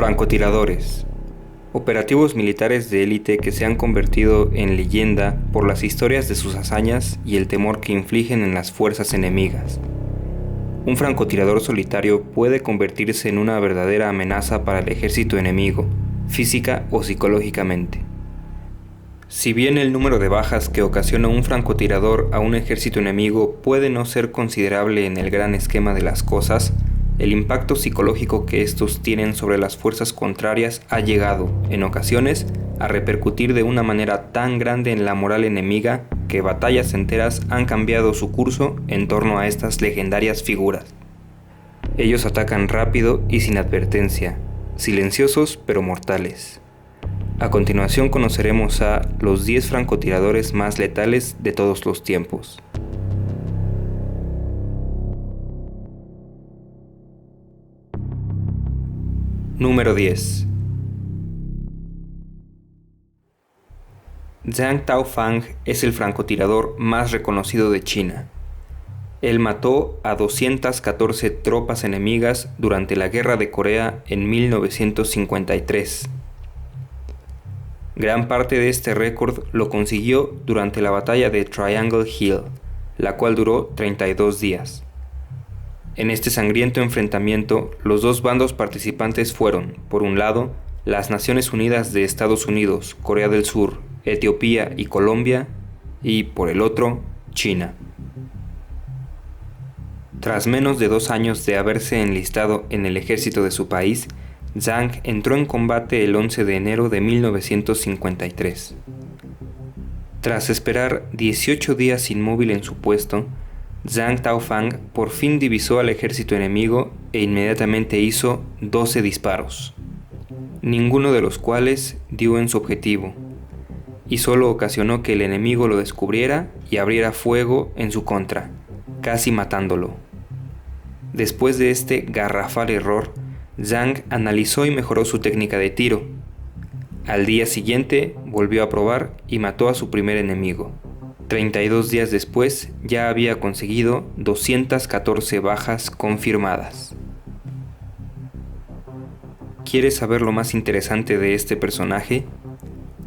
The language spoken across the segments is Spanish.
Francotiradores. Operativos militares de élite que se han convertido en leyenda por las historias de sus hazañas y el temor que infligen en las fuerzas enemigas. Un francotirador solitario puede convertirse en una verdadera amenaza para el ejército enemigo, física o psicológicamente. Si bien el número de bajas que ocasiona un francotirador a un ejército enemigo puede no ser considerable en el gran esquema de las cosas, el impacto psicológico que estos tienen sobre las fuerzas contrarias ha llegado, en ocasiones, a repercutir de una manera tan grande en la moral enemiga que batallas enteras han cambiado su curso en torno a estas legendarias figuras. Ellos atacan rápido y sin advertencia, silenciosos pero mortales. A continuación conoceremos a los 10 francotiradores más letales de todos los tiempos. Número 10. Zhang Taofang es el francotirador más reconocido de China. Él mató a 214 tropas enemigas durante la Guerra de Corea en 1953. Gran parte de este récord lo consiguió durante la batalla de Triangle Hill, la cual duró 32 días. En este sangriento enfrentamiento, los dos bandos participantes fueron, por un lado, las Naciones Unidas de Estados Unidos, Corea del Sur, Etiopía y Colombia, y, por el otro, China. Tras menos de 2 años de haberse enlistado en el ejército de su país, Zhang entró en combate el 11 de enero de 1953. Tras esperar 18 días inmóvil en su puesto, Zhang Taofang por fin divisó al ejército enemigo e inmediatamente hizo 12 disparos, ninguno de los cuales dio en su objetivo, y solo ocasionó que el enemigo lo descubriera y abriera fuego en su contra, casi matándolo. Después de este garrafal error, Zhang analizó y mejoró su técnica de tiro. Al día siguiente volvió a probar y mató a su primer enemigo. 32 días después ya había conseguido 214 bajas confirmadas. ¿Quieres saber lo más interesante de este personaje?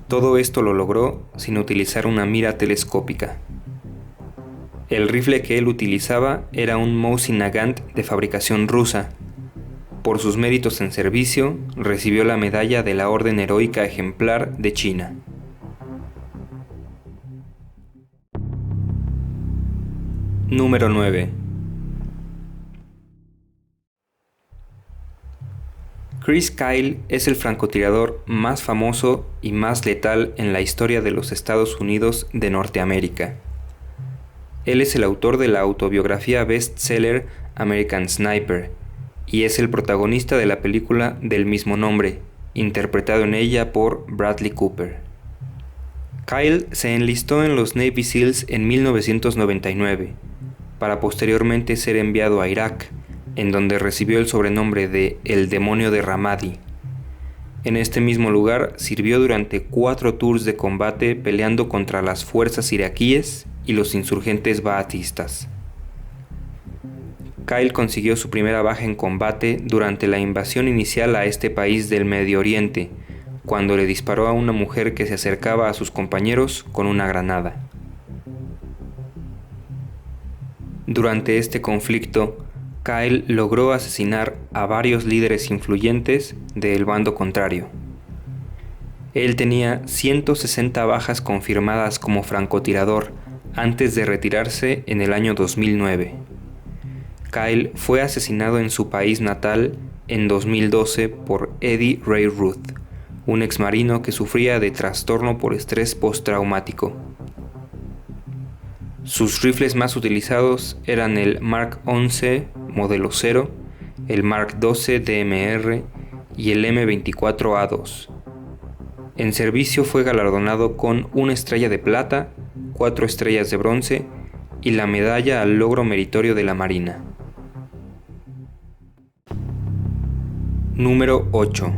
Todo esto lo logró sin utilizar una mira telescópica. El rifle que él utilizaba era un Mosin Nagant de fabricación rusa. Por sus méritos en servicio, recibió la medalla de la Orden Heroica Ejemplar de China. Número 9. Chris Kyle es el francotirador más famoso y más letal en la historia de los Estados Unidos de Norteamérica. Él es el autor de la autobiografía bestseller American Sniper y es el protagonista de la película del mismo nombre, interpretado en ella por Bradley Cooper. Kyle se enlistó en los Navy SEALs en 1999, para posteriormente ser enviado a Irak, en donde recibió el sobrenombre de El Demonio de Ramadi. En este mismo lugar sirvió durante 4 tours de combate peleando contra las fuerzas iraquíes y los insurgentes baatistas. Kyle consiguió su primera baja en combate durante la invasión inicial a este país del Medio Oriente, cuando le disparó a una mujer que se acercaba a sus compañeros con una granada. Durante este conflicto, Kyle logró asesinar a varios líderes influyentes del bando contrario. Él tenía 160 bajas confirmadas como francotirador antes de retirarse en el año 2009. Kyle fue asesinado en su país natal en 2012 por Eddie Ray Ruth, un exmarino que sufría de trastorno por estrés postraumático. Sus rifles más utilizados eran el Mark 11 modelo 0, el Mark 12 DMR y el M24A2. En servicio fue galardonado con 1 estrella de plata, 4 estrellas de bronce y la medalla al logro meritorio de la Marina. Número 8.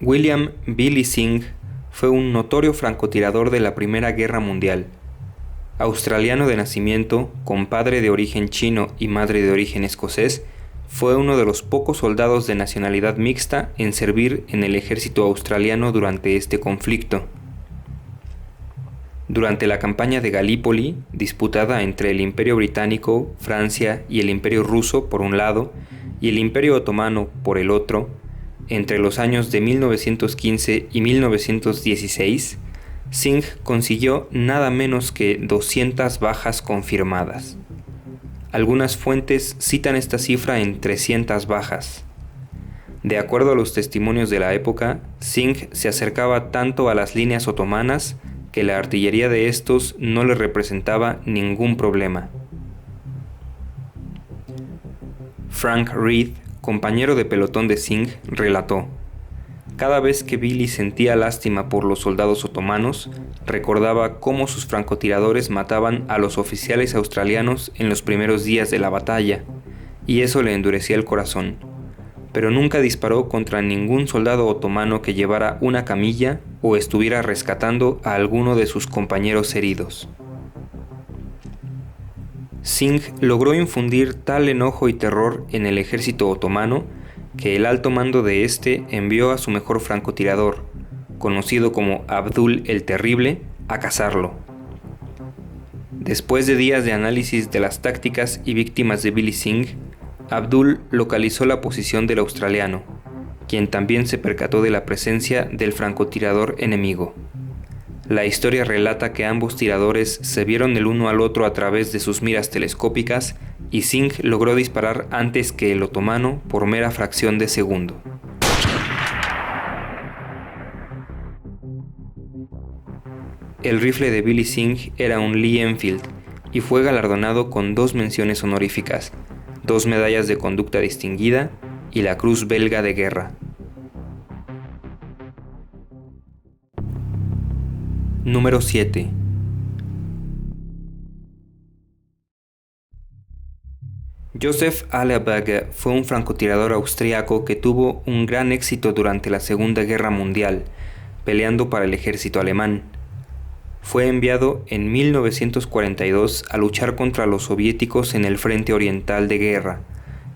William Billy Singh fue un notorio francotirador de la Primera Guerra Mundial. Australiano de nacimiento, con padre de origen chino y madre de origen escocés, fue uno de los pocos soldados de nacionalidad mixta en servir en el ejército australiano durante este conflicto. Durante la campaña de Galípoli, disputada entre el Imperio Británico, Francia y el Imperio Ruso por un lado, y el Imperio Otomano por el otro, entre los años de 1915 y 1916, Singh consiguió nada menos que 200 bajas confirmadas. Algunas fuentes citan esta cifra en 300 bajas. De acuerdo a los testimonios de la época, Singh se acercaba tanto a las líneas otomanas que la artillería de estos no le representaba ningún problema. Frank Reed, compañero de pelotón de Singh, relató: cada vez que Billy sentía lástima por los soldados otomanos, recordaba cómo sus francotiradores mataban a los oficiales australianos en los primeros días de la batalla, y eso le endurecía el corazón. Pero nunca disparó contra ningún soldado otomano que llevara una camilla o estuviera rescatando a alguno de sus compañeros heridos. Singh logró infundir tal enojo y terror en el ejército otomano que el alto mando de este envió a su mejor francotirador, conocido como Abdul el Terrible, a cazarlo. Después de días de análisis de las tácticas y víctimas de Billy Singh, Abdul localizó la posición del australiano, quien también se percató de la presencia del francotirador enemigo. La historia relata que ambos tiradores se vieron el uno al otro a través de sus miras telescópicas y Singh logró disparar antes que el otomano por mera fracción de segundo. El rifle de Billy Singh era un Lee Enfield y fue galardonado con 2 menciones honoríficas, 2 medallas de conducta distinguida y la Cruz Belga de Guerra. Número 7. Joseph Alleberger fue un francotirador austríaco que tuvo un gran éxito durante la Segunda Guerra Mundial, peleando para el ejército alemán. Fue enviado en 1942 a luchar contra los soviéticos en el Frente Oriental de Guerra,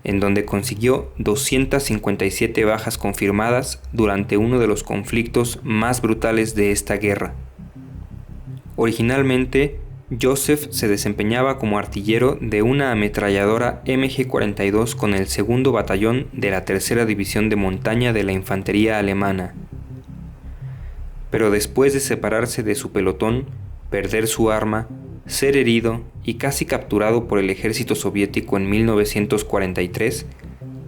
en donde consiguió 257 bajas confirmadas durante uno de los conflictos más brutales de esta guerra. Originalmente, Joseph se desempeñaba como artillero de una ametralladora MG-42 con el 2º Batallón de la 3ª División de Montaña de la Infantería Alemana. Pero después de separarse de su pelotón, perder su arma, ser herido y casi capturado por el ejército soviético en 1943,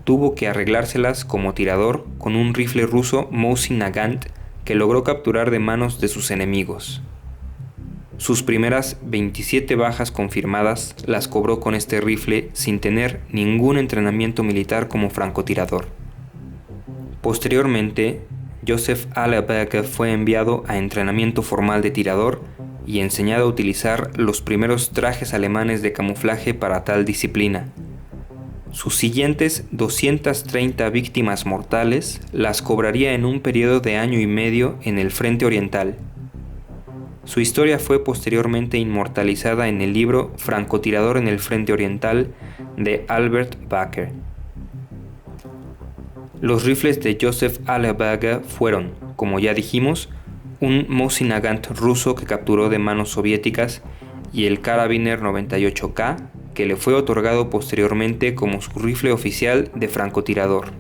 tuvo que arreglárselas como tirador con un rifle ruso Mosin Nagant que logró capturar de manos de sus enemigos. Sus primeras 27 bajas confirmadas las cobró con este rifle sin tener ningún entrenamiento militar como francotirador. Posteriormente, Joseph Alleberger fue enviado a entrenamiento formal de tirador y enseñado a utilizar los primeros trajes alemanes de camuflaje para tal disciplina. Sus siguientes 230 víctimas mortales las cobraría en un periodo de año y medio en el Frente Oriental. Su historia fue posteriormente inmortalizada en el libro Francotirador en el Frente Oriental de Albert Baker. Los rifles de Joseph Alleberger fueron, como ya dijimos, un Mosin Nagant ruso que capturó de manos soviéticas y el Karabiner 98K, que le fue otorgado posteriormente como su rifle oficial de francotirador.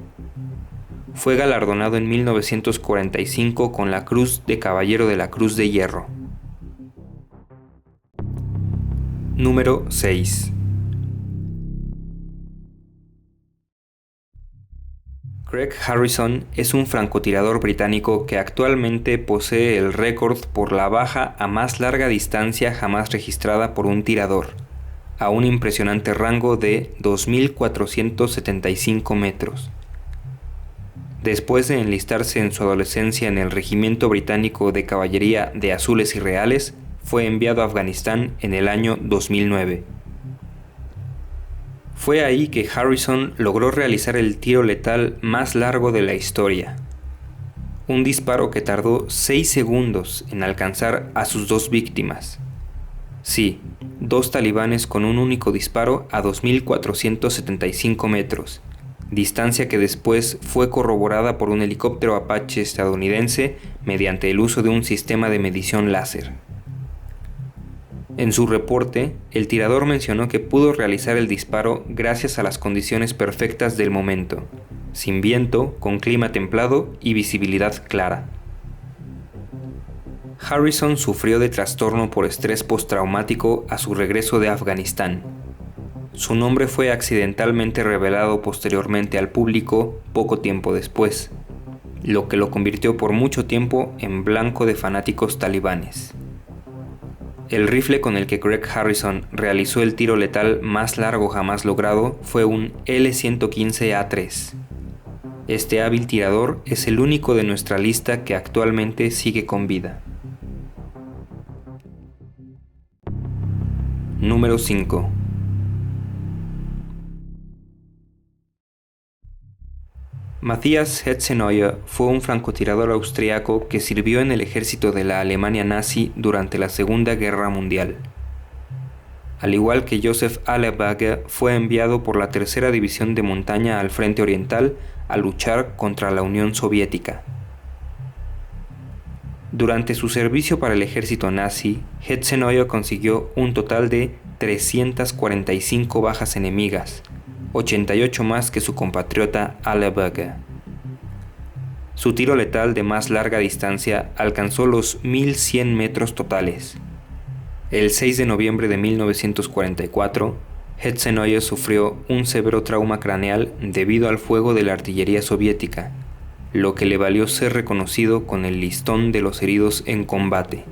Fue galardonado en 1945 con la Cruz de Caballero de la Cruz de Hierro. Número 6. Craig Harrison es un francotirador británico que actualmente posee el récord por la baja a más larga distancia jamás registrada por un tirador, a un impresionante rango de 2.475 metros. Después de enlistarse en su adolescencia en el Regimiento Británico de Caballería de Azules y Reales, fue enviado a Afganistán en el año 2009. Fue ahí que Harrison logró realizar el tiro letal más largo de la historia. Un disparo que tardó 6 segundos en alcanzar a sus 2 víctimas. Sí, 2 talibanes con un único disparo a 2.475 metros, distancia que después fue corroborada por un helicóptero Apache estadounidense mediante el uso de un sistema de medición láser. En su reporte, el tirador mencionó que pudo realizar el disparo gracias a las condiciones perfectas del momento, sin viento, con clima templado y visibilidad clara. Harrison sufrió de trastorno por estrés postraumático a su regreso de Afganistán. Su nombre fue accidentalmente revelado posteriormente al público poco tiempo después, lo que lo convirtió por mucho tiempo en blanco de fanáticos talibanes. El rifle con el que Greg Harrison realizó el tiro letal más largo jamás logrado fue un L-115A3. Este hábil tirador es el único de nuestra lista que actualmente sigue con vida. Número 5. Matthias Hetzeneuer fue un francotirador austriaco que sirvió en el ejército de la Alemania nazi durante la Segunda Guerra Mundial. Al igual que Joseph Alleberger, fue enviado por la Tercera División de Montaña al Frente Oriental a luchar contra la Unión Soviética. Durante su servicio para el ejército nazi, Hetzeneuer consiguió un total de 345 bajas enemigas, 88 más que su compatriota Alleberger. Su tiro letal de más larga distancia alcanzó los 1100 metros totales. El 6 de noviembre de 1944, Hetzeneuer sufrió un severo trauma craneal debido al fuego de la artillería soviética, lo que le valió ser reconocido con el listón de los heridos en combate.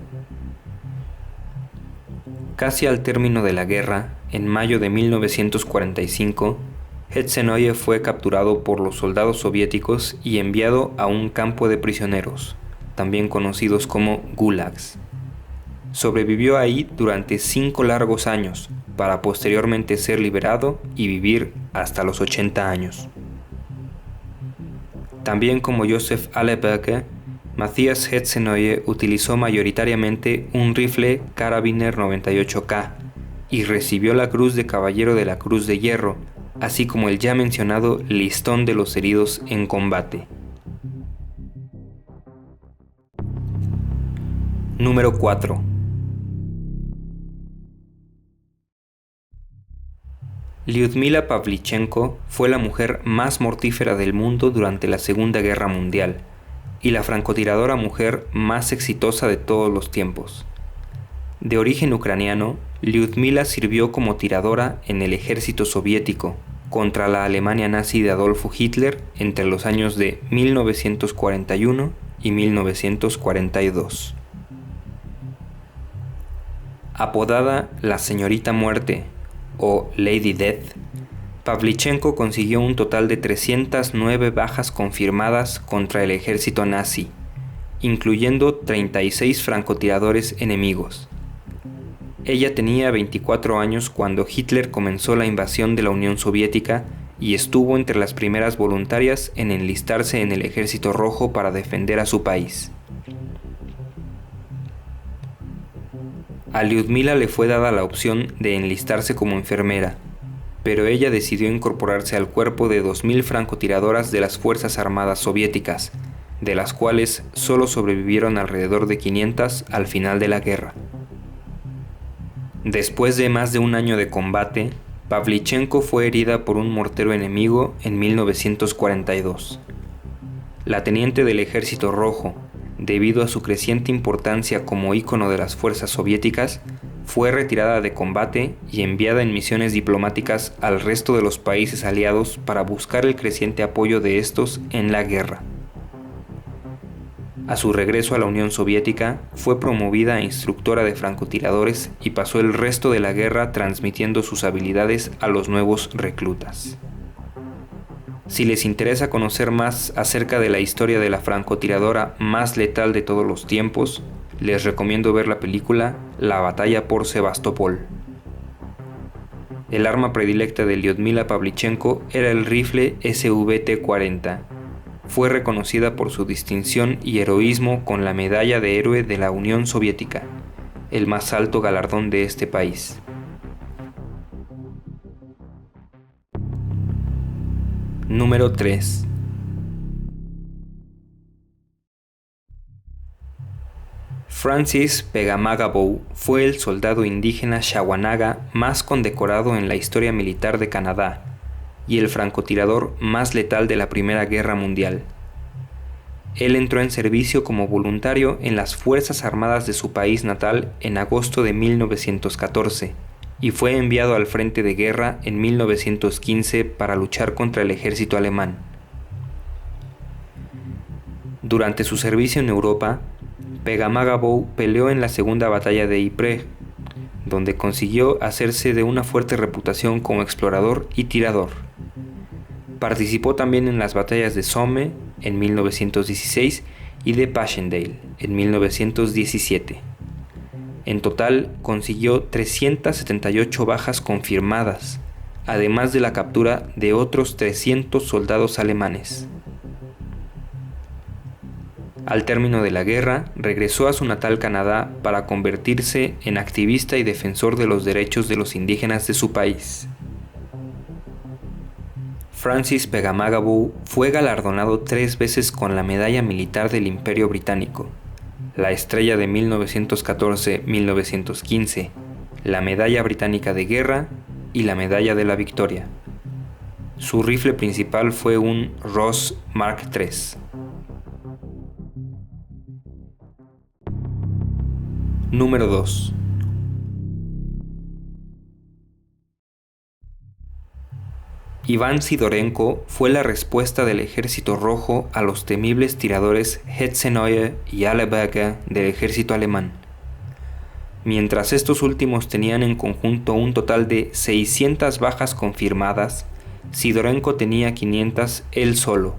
Casi al término de la guerra, en mayo de 1945, Hetzeneuer fue capturado por los soldados soviéticos y enviado a un campo de prisioneros, también conocidos como gulags. Sobrevivió ahí durante 5 largos años, para posteriormente ser liberado y vivir hasta los 80 años. También como Joseph Alleberger, Matthias Hetzeneuer utilizó mayoritariamente un rifle Karabiner 98K y recibió la Cruz de Caballero de la Cruz de Hierro, así como el ya mencionado listón de los heridos en combate. Número 4. Lyudmila Pavlichenko fue la mujer más mortífera del mundo durante la Segunda Guerra Mundial y la francotiradora mujer más exitosa de todos los tiempos. De origen ucraniano, Lyudmila sirvió como tiradora en el ejército soviético contra la Alemania nazi de Adolfo Hitler entre los años de 1941 y 1942. Apodada la Señorita Muerte o Lady Death, Pavlichenko consiguió un total de 309 bajas confirmadas contra el ejército nazi, incluyendo 36 francotiradores enemigos. Ella tenía 24 años cuando Hitler comenzó la invasión de la Unión Soviética y estuvo entre las primeras voluntarias en enlistarse en el Ejército Rojo para defender a su país. A Lyudmila le fue dada la opción de enlistarse como enfermera, pero ella decidió incorporarse al cuerpo de 2000 francotiradoras de las Fuerzas Armadas Soviéticas, de las cuales solo sobrevivieron alrededor de 500 al final de la guerra. Después de más de un año de combate, Pavlichenko fue herida por un mortero enemigo en 1942. La teniente del Ejército Rojo, debido a su creciente importancia como ícono de las fuerzas soviéticas, fue retirada de combate y enviada en misiones diplomáticas al resto de los países aliados para buscar el creciente apoyo de estos en la guerra. A su regreso a la Unión Soviética, fue promovida a instructora de francotiradores y pasó el resto de la guerra transmitiendo sus habilidades a los nuevos reclutas. Si les interesa conocer más acerca de la historia de la francotiradora más letal de todos los tiempos, les recomiendo ver la película La batalla por Sebastopol. El arma predilecta de Lyudmila Pavlichenko era el rifle SVT-40. Fue reconocida por su distinción y heroísmo con la Medalla de Héroe de la Unión Soviética, el más alto galardón de este país. Número 3. Francis Pegamagabo fue el soldado indígena Shawanaga más condecorado en la historia militar de Canadá y el francotirador más letal de la Primera Guerra Mundial. Él entró en servicio como voluntario en las Fuerzas Armadas de su país natal en agosto de 1914 y fue enviado al frente de guerra en 1915 para luchar contra el ejército alemán. Durante su servicio en Europa, Pegamagabo peleó en la Segunda Batalla de Ypres, donde consiguió hacerse de una fuerte reputación como explorador y tirador. Participó también en las batallas de Somme en 1916 y de Passchendaele en 1917. En total consiguió 378 bajas confirmadas, además de la captura de otros 300 soldados alemanes. Al término de la guerra, regresó a su natal Canadá para convertirse en activista y defensor de los derechos de los indígenas de su país. Francis Pegamagabo fue galardonado 3 veces con la Medalla Militar del Imperio Británico, la Estrella de 1914-1915, la Medalla Británica de Guerra y la Medalla de la Victoria. Su rifle principal fue un Ross Mark III. Número 2. Iván Sidorenko fue la respuesta del Ejército Rojo a los temibles tiradores Hetzeneuer y Alleberger del ejército alemán. Mientras estos últimos tenían en conjunto un total de 600 bajas confirmadas, Sidorenko tenía 500 él solo.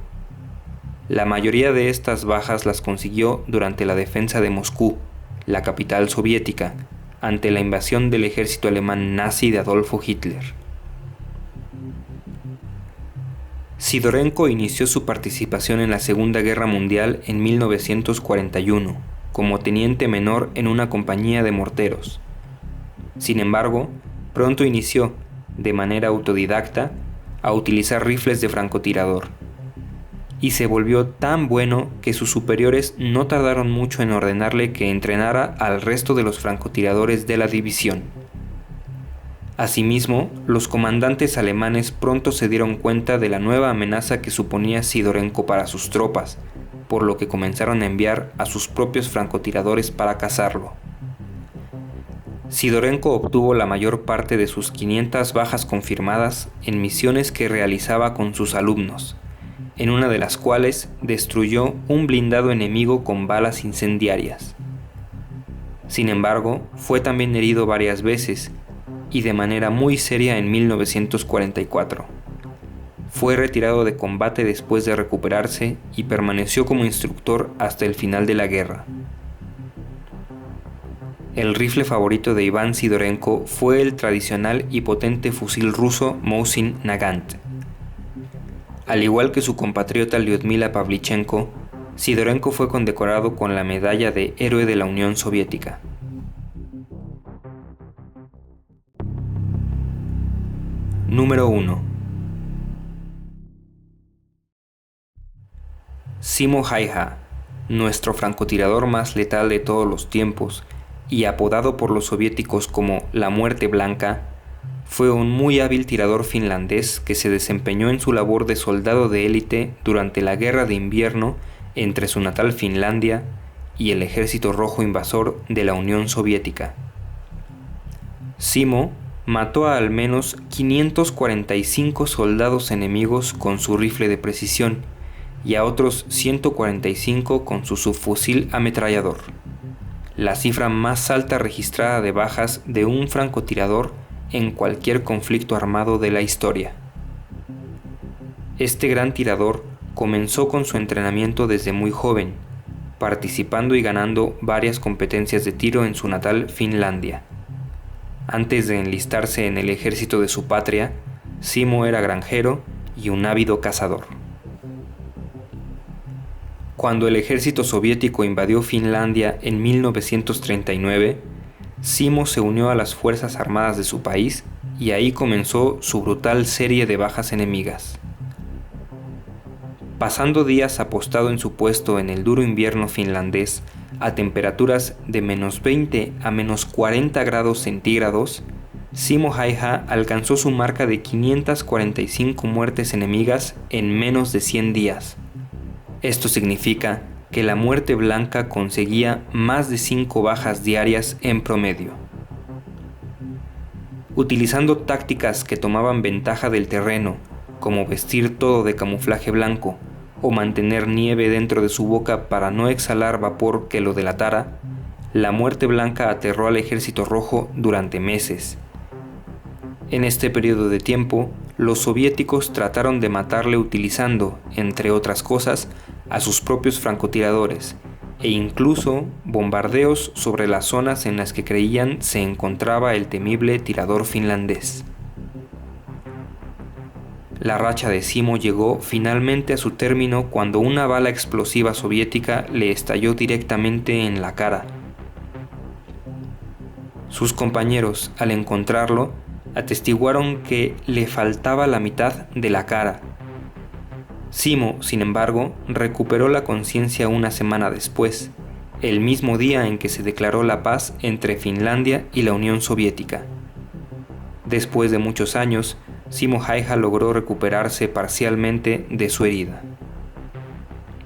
La mayoría de estas bajas las consiguió durante la defensa de Moscú, la capital soviética, ante la invasión del ejército alemán nazi de Adolfo Hitler. Sidorenko inició su participación en la Segunda Guerra Mundial en 1941, como teniente menor en una compañía de morteros. Sin embargo, pronto inició, de manera autodidacta, a utilizar rifles de francotirador, y se volvió tan bueno que sus superiores no tardaron mucho en ordenarle que entrenara al resto de los francotiradores de la división. Asimismo, los comandantes alemanes pronto se dieron cuenta de la nueva amenaza que suponía Sidorenko para sus tropas, por lo que comenzaron a enviar a sus propios francotiradores para cazarlo. Sidorenko obtuvo la mayor parte de sus 500 bajas confirmadas en misiones que realizaba con sus alumnos, en una de las cuales destruyó un blindado enemigo con balas incendiarias. Sin embargo, fue también herido varias veces, y de manera muy seria en 1944. Fue retirado de combate después de recuperarse y permaneció como instructor hasta el final de la guerra. El rifle favorito de Iván Sidorenko fue el tradicional y potente fusil ruso Mosin Nagant. Al igual que su compatriota Lyudmila Pavlichenko, Sidorenko fue condecorado con la Medalla de Héroe de la Unión Soviética. Número 1. Simo Häyhä, nuestro francotirador más letal de todos los tiempos y apodado por los soviéticos como la Muerte Blanca, fue un muy hábil tirador finlandés que se desempeñó en su labor de soldado de élite durante la Guerra de Invierno entre su natal Finlandia y el Ejército Rojo Invasor de la Unión Soviética. Simo mató a al menos 545 soldados enemigos con su rifle de precisión y a otros 145 con su subfusil ametrallador, la cifra más alta registrada de bajas de un francotirador en cualquier conflicto armado de la historia. Este gran tirador comenzó con su entrenamiento desde muy joven, participando y ganando varias competencias de tiro en su natal Finlandia. Antes de enlistarse en el ejército de su patria, Simo era granjero y un ávido cazador. Cuando el ejército soviético invadió Finlandia en 1939, Simo se unió a las fuerzas armadas de su país y ahí comenzó su brutal serie de bajas enemigas. Pasando días apostado en su puesto en el duro invierno finlandés, a temperaturas de -20 a -40 grados centígrados, Simo Häyhä alcanzó su marca de 545 muertes enemigas en menos de 100 días. Esto significa que la muerte blanca conseguía más de 5 bajas diarias en promedio. Utilizando tácticas que tomaban ventaja del terreno, como vestir todo de camuflaje blanco o mantener nieve dentro de su boca para no exhalar vapor que lo delatara, la muerte blanca aterró al ejército rojo durante meses. En este periodo de tiempo, los soviéticos trataron de matarle utilizando, entre otras cosas, a sus propios francotiradores e incluso bombardeos sobre las zonas en las que creían se encontraba el temible tirador finlandés. La racha de Simo llegó finalmente a su término cuando una bala explosiva soviética le estalló directamente en la cara. Sus compañeros, al encontrarlo, atestiguaron que le faltaba la mitad de la cara. Simo, sin embargo, recuperó la conciencia una semana después, el mismo día en que se declaró la paz entre Finlandia y la Unión Soviética. Después de muchos años, Simo Häyhä logró recuperarse parcialmente de su herida.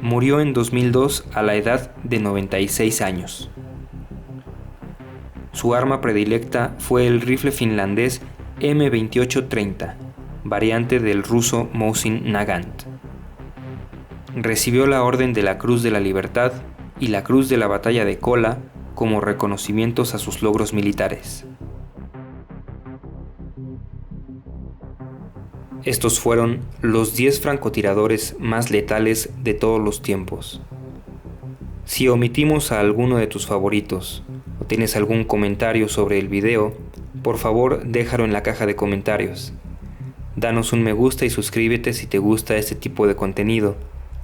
Murió en 2002 a la edad de 96 años. Su arma predilecta fue el rifle finlandés M2830, variante del ruso Mosin Nagant. Recibió la Orden de la Cruz de la Libertad y la Cruz de la Batalla de Kola como reconocimientos a sus logros militares. Estos fueron los 10 francotiradores más letales de todos los tiempos. Si omitimos a alguno de tus favoritos o tienes algún comentario sobre el video, por favor déjalo en la caja de comentarios. Danos un me gusta y suscríbete si te gusta este tipo de contenido.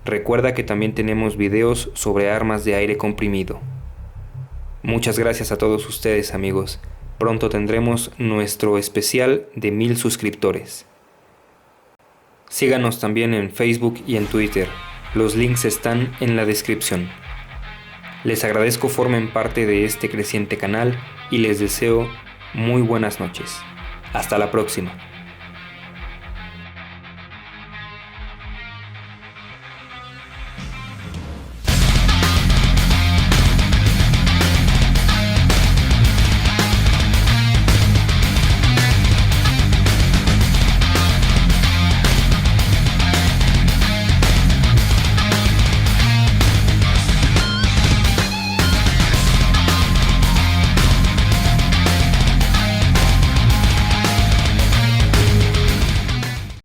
Recuerda que también tenemos videos sobre armas de aire comprimido. Muchas gracias a todos ustedes, amigos. Pronto tendremos nuestro especial de 1000 suscriptores. Síganos también en Facebook y en Twitter. Los links están en la descripción. Les agradezco formen parte de este creciente canal y les deseo muy buenas noches. Hasta la próxima.